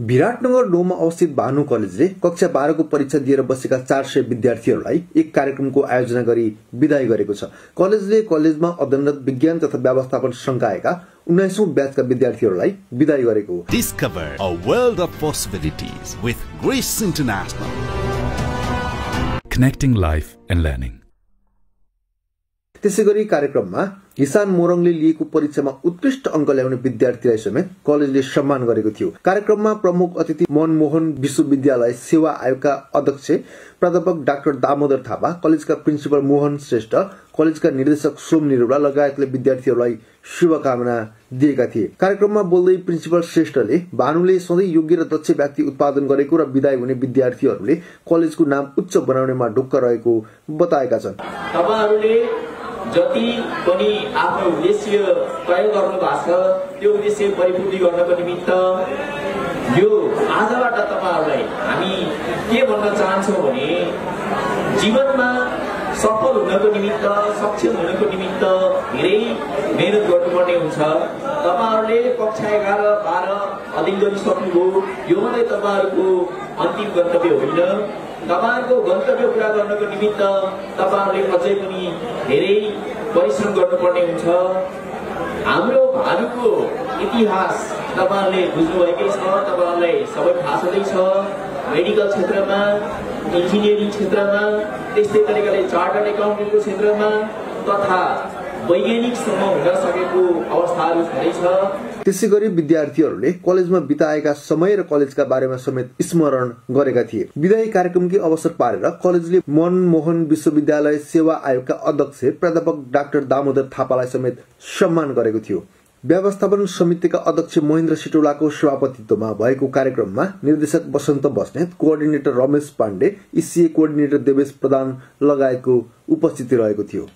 विराटनगर 9 मा अवस्थित भानु कलेजले कक्षा 12 को परीक्षा दिएर बसेका 400 विद्यार्थीहरूलाई एक कार्यक्रमको आयोजना गरी विदाई गरेको छ। कलेजले कलेजमा अध्ययनरत विज्ञान तथा व्यवस्थापन संकायका 19औं ब्याचका विद्यार्थीहरूलाई विदाई गरेको हो। Discover a world of possibilities with Grace International. Connecting life and learning. त्यसैगरी कार्यक्रममा हिसान मोरङले लिएको परीक्षामा उत्कृष्ट अंक ल्याउने विद्यार्थीलाई समेत कलेजले सम्मान गरेको थियो। कार्यक्रममा प्रमुख अतिथि मनमोहन विश्वविद्यालय सेवा आयोगका अध्यक्ष प्राध्यापक डाक्टर दामोदर थापा, कलेजका प्रिन्सिपल मोहन श्रेष्ठ, कलेजका निर्देशक सोम निरुला लगायतले विद्यार्थीहरूलाई शुभकामना दिएका थिए। कार्यक्रममा बोल्दै प्रिन्सिपल श्रेष्ठले भानुले सधैँ योग्य र दक्ष व्यक्ति उत्पादन गरेको र विदाई हुने विद्यार्थीहरूले कलेजको नाम उच्च बनाउनेमा ढुक्क रहेको बताएका छन्। तपाईहरुले जति पनि आफ्नो उद्देश्य तय गर्नु भएको छ त्यो उद्देश्य परिपूर्ति गर्नको निमित्त यो आजबाट तपाईहरुलाई हामी के भन्न चाहन्छौं भने जीवनमा सफल हुनको निमित्त, सक्षम हुनको निमित्त धेरै मेहनत गर्नुपर्ने हुन्छ। तपाईहरुले कक्षा 11, 12 अध्ययन गरिसक्नुभयो, यो मात्रै तपाईहरुको अन्तिम गन्तव्य होइन। तपाईहरुको गन्तव्य पूरा गर्नको निमित्त तपाईहरुले अझै पनि धेरै परिश्रम गर्नुपर्ने हुन्छ। हाम्रो भानुको इतिहास तपाईहरुले बुझ्नुभएकै छ, तपाईहरुलाई सबै थाहा छँदैछ। मेडिकल क्षेत्रमा, इन्जिनियरिङ क्षेत्रमा, त्यस्तै तरिकाले चार्टर्ड एकाउन्टेन्टको क्षेत्रमा तथा वैज्ञानिकसम्म हुन सकेको अवस्थाहरू धेरै छ। त्यसैगरी विद्यार्थीहरूले कलेजमा बिताएका समय र कलेजका बारेमा समेत स्मरण गरेका थिए। विदाई कार्यक्रमकै अवसर पारेर कलेजले मनमोहन विश्वविद्यालय सेवा आयोगका अध्यक्ष प्राध्यापक डाक्टर दामोदर थापालाई समेत सम्मान गरेको थियो। व्यवस्थापन समितिका अध्यक्ष महेन्द्र सिटौलाको सभापतित्वमा भएको कार्यक्रममा निर्देशक Basanta Basnet, coordinator Ramesh Pande, ECA coordinator Devesh Pradhan लगायतको उपस्थिति रहेको थियो।